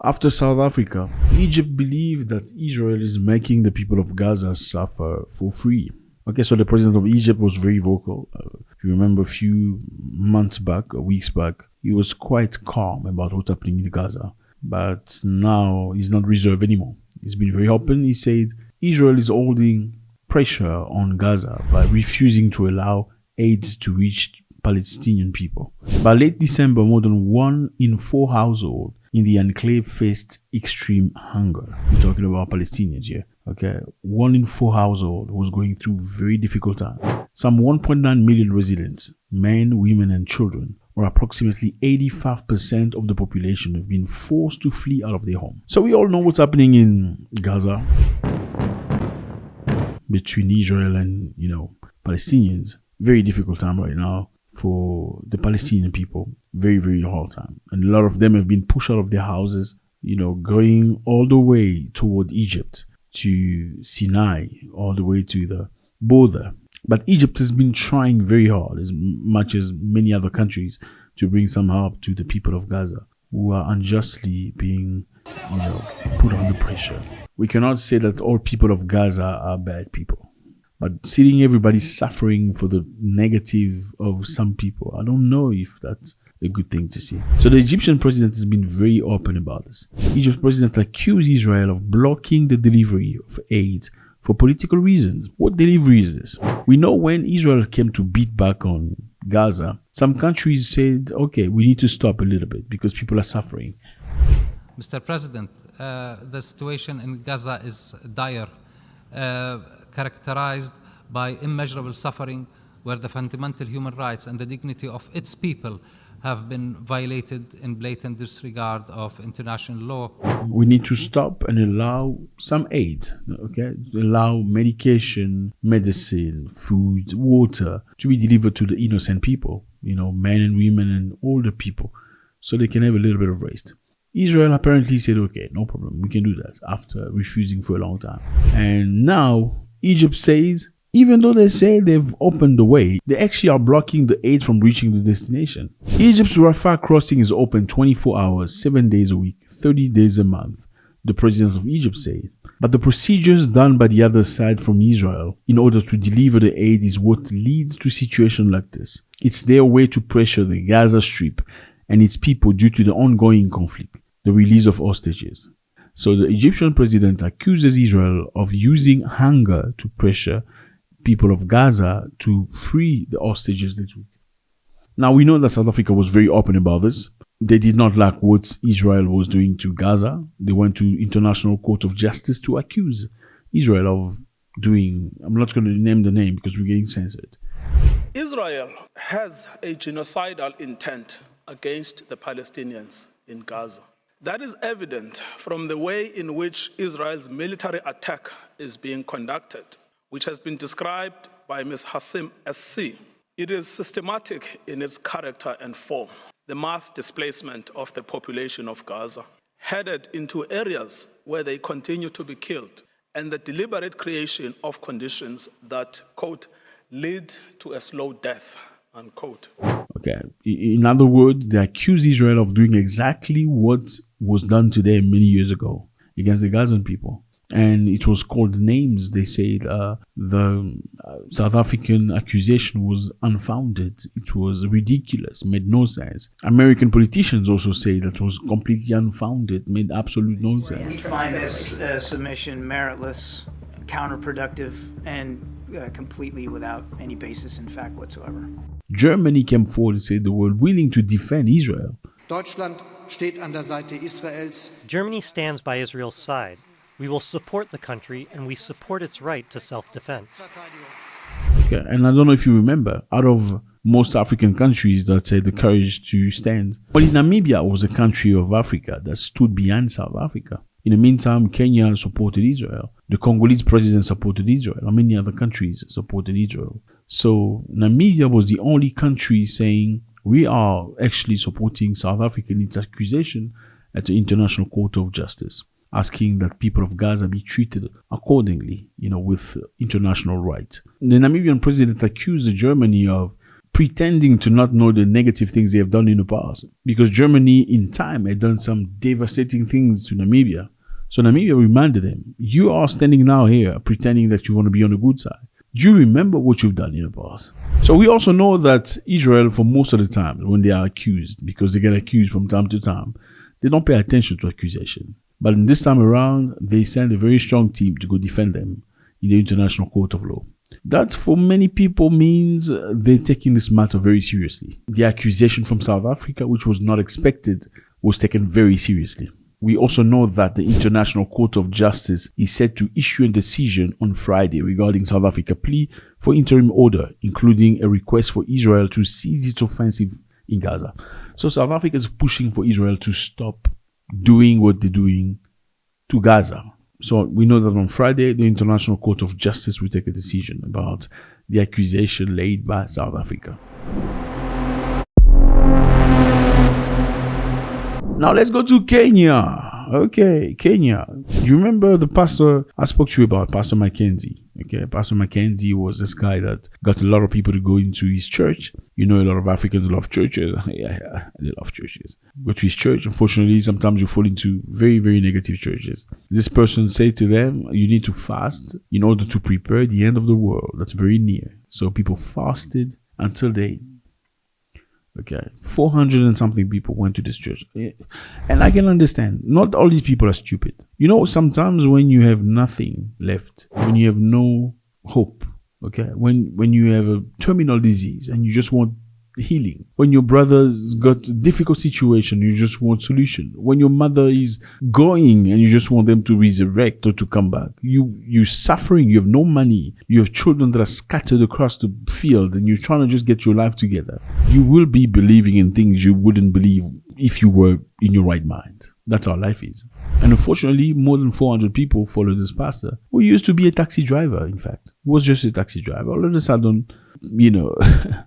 After South Africa, Egypt believed that Israel is making the people of Gaza suffer for free. Okay, so the president of Egypt was very vocal. If you remember a few months back, or weeks back, he was quite calm about what's happening in Gaza. But now he's not reserved anymore. He's been very open. He said Israel is holding pressure on Gaza by refusing to allow aid to reach Palestinian people. By late December, more than 1 in 4 households in the enclave faced extreme hunger. We're talking about Palestinians here. Okay, 1 in 4 households was going through very difficult time. Some 1.9 million residents, men, women, and children, or approximately 85% of the population, have been forced to flee out of their home. So we all know what's happening in Gaza between Israel and, Palestinians. Very difficult time right now for the Palestinian people. Very, very hard time. And a lot of them have been pushed out of their houses, going all the way toward Egypt, to Sinai, all the way to the border. But Egypt has been trying very hard, as much as many other countries, to bring some help to the people of Gaza, who are unjustly being, put under pressure. We cannot say that all people of Gaza are bad people. But seeing everybody suffering for the negative of some people, I don't know if that's a good thing to see. So the Egyptian president has been very open about this. Egypt's president accused Israel of blocking the delivery of aid for political reasons. What delivery is this? We know when Israel came to beat back on Gaza, some countries said, okay, we need to stop a little bit because people are suffering. Mr. President, the situation in Gaza is dire, characterized by immeasurable suffering, where the fundamental human rights and the dignity of its people have been violated in blatant disregard of international law. We need to stop and allow some aid, okay? Allow medication, medicine, food, water to be delivered to the innocent people, men and women and older people, so they can have a little bit of rest. Israel apparently said, okay, no problem, we can do that, after refusing for a long time. And now Egypt says, even though they say they've opened the way, they actually are blocking the aid from reaching the destination. Egypt's Rafah crossing is open 24 hours, 7 days a week, 30 days a month, the president of Egypt said. But the procedures done by the other side from Israel in order to deliver the aid is what leads to situations like this. It's their way to pressure the Gaza Strip and its people due to the ongoing conflict, the release of hostages. So the Egyptian president accuses Israel of using hunger to pressure people of Gaza to free the hostages they took. Now we know that South Africa was very open about this. They did not like what Israel was doing to Gaza. They went to International Court of Justice to accuse Israel of doing, I'm not going to name the name because we're getting censored. Israel has a genocidal intent against the Palestinians in Gaza. That is evident from the way in which Israel's military attack is being conducted, which has been described by Ms. Hassim SC. It is systematic in its character and form. The mass displacement of the population of Gaza, headed into areas where they continue to be killed, and the deliberate creation of conditions that, quote, lead to a slow death, unquote. Okay, in other words, they accuse Israel of doing exactly what was done to them many years ago against the Gazan people. And it was called names. They said the South African accusation was unfounded. It was ridiculous, made no sense. American politicians also say that it was completely unfounded, made absolute no sense. We find this submission meritless, counterproductive, and completely without any basis in fact whatsoever. Germany came forward and said they were willing to defend Israel. Deutschland steht an der Seite Israels. Germany stands by Israel's side. We will support the country, and we support its right to self-defense. Okay, and I don't know if you remember, out of most African countries that had the courage to stand, only Namibia was a country of Africa that stood behind South Africa. In the meantime, Kenya supported Israel. The Congolese president supported Israel. And many other countries supported Israel. So Namibia was the only country saying, we are actually supporting South Africa in its accusation at the International Court of Justice, asking that people of Gaza be treated accordingly, with international rights. The Namibian president accused Germany of pretending to not know the negative things they have done in the past. Because Germany, in time, had done some devastating things to Namibia. So Namibia reminded them, you are standing now here pretending that you want to be on the good side. Do you remember what you've done in the past? So we also know that Israel, for most of the time, when they are accused, because they get accused from time to time, they don't pay attention to accusation. But in this time around, they send a very strong team to go defend them in the International Court of Law. That, for many people, means they're taking this matter very seriously. The accusation from South Africa, which was not expected, was taken very seriously. We also know that the International Court of Justice is set to issue a decision on Friday regarding South Africa's plea for interim order, including a request for Israel to cease its offensive in Gaza. So South Africa is pushing for Israel to stop doing what they're doing to Gaza. So we know that on Friday, the International Court of Justice will take a decision about the accusation laid by South Africa. Now let's go to Kenya. Okay, Kenya. You remember the pastor I spoke to you about, Pastor Mackenzie? Okay, Pastor Mackenzie was this guy that got a lot of people to go into his church. You know, a lot of Africans love churches. Yeah, they love churches. Go to his church. Unfortunately, sometimes you fall into very, very negative churches. This person said to them, you need to fast in order to prepare the end of the world. That's very near. So people fasted until they... Okay, 400 and something people went to this church. And I can understand, not all these people are stupid. You know, sometimes when you have nothing left, when you have no hope, okay, when you have a terminal disease and you just want healing, when your brother's got a difficult situation, you just want solution, when your mother is going and you just want them to resurrect or to come back, you're suffering, you have no money, you have children that are scattered across the field and you're trying to just get your life together, you will be believing in things you wouldn't believe if you were in your right mind. That's how life is. And unfortunately, more than 400 people follow this pastor, who used to be a taxi driver, in fact. He was just a taxi driver. All of a sudden, you know,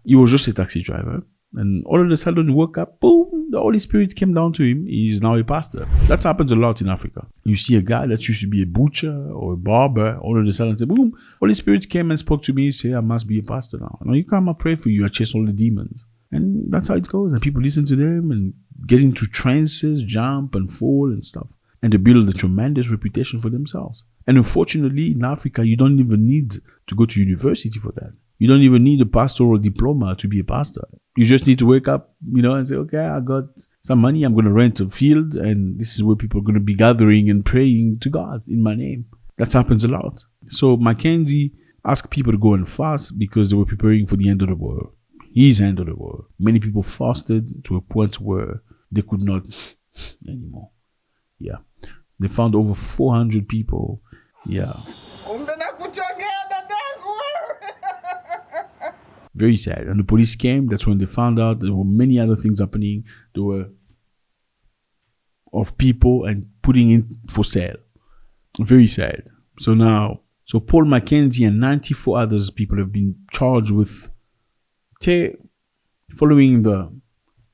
he was just a taxi driver. And all of a sudden, he woke up, boom, the Holy Spirit came down to him. He is now a pastor. That happens a lot in Africa. You see a guy that used to be a butcher or a barber, all of a sudden, say, boom, Holy Spirit came and spoke to me, say, I must be a pastor now. Now you come, I pray for you, I chase all the demons. And that's how it goes. And people listen to them and get into trances, jump and fall and stuff. And they build a tremendous reputation for themselves. And unfortunately, in Africa, you don't even need to go to university for that. You don't even need a pastoral diploma to be a pastor. You just need to wake up, you know, and say, okay, I got some money. I'm going to rent a field. And this is where people are going to be gathering and praying to God in my name. That happens a lot. So Mackenzie asked people to go and fast because they were preparing for the end of the world. His end of the world. Many people fasted to a point where they could not anymore. Yeah. They found over 400 people. Yeah. Very sad. And the police came. That's when they found out there were many other things happening. There were of people and putting in for sale. Very sad. So Paul Mackenzie and 94 others people have been charged with following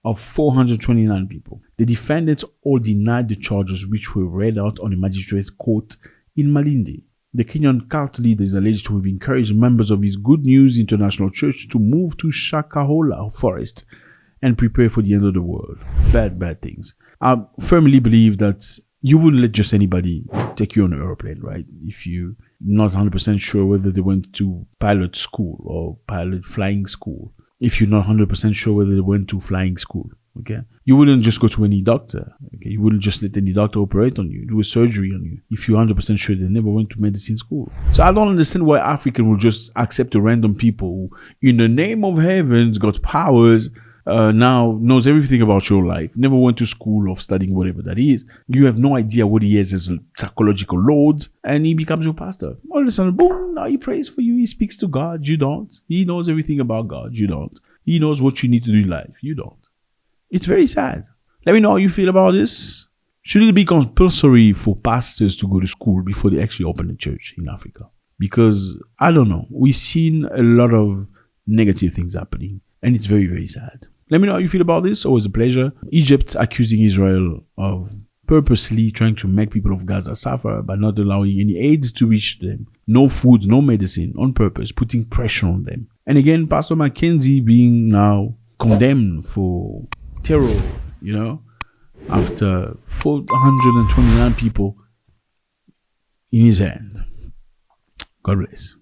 of 429 people. The defendants all denied the charges which were read out on a magistrate's court in Malindi. The Kenyan cult leader is alleged to have encouraged members of his Good News International Church to move to Shakahola forest and prepare for the end of the world. Bad things. I firmly believe that you wouldn't let just anybody take you on an airplane, right? If you're not 100% sure whether they went to pilot school or pilot flying school. If you're not 100% sure whether they went to flying school, okay? You wouldn't just go to any doctor, okay? You wouldn't just let any doctor operate on you, do a surgery on you, if you're 100% sure they never went to medicine school. So I don't understand why African will just accept a random people who, in the name of heavens, got powers, now knows everything about your life, never went to school or studying whatever that is. You have no idea what he has as psychological loads, and he becomes your pastor. All of a sudden, boom, now he prays for you. He speaks to God. You don't. He knows everything about God. You don't. He knows what you need to do in life. You don't. It's very sad. Let me know how you feel about this. Should it be compulsory for pastors to go to school before they actually open a church in Africa? Because, I don't know, we've seen a lot of negative things happening, and it's very, very sad. Let me know how you feel about this. Always a pleasure. Egypt accusing Israel of purposely trying to make people of Gaza suffer by not allowing any aid to reach them. No food, no medicine, on purpose, putting pressure on them. And again, Pastor Mackenzie being now condemned for terror, after 429 people in his hand. God bless.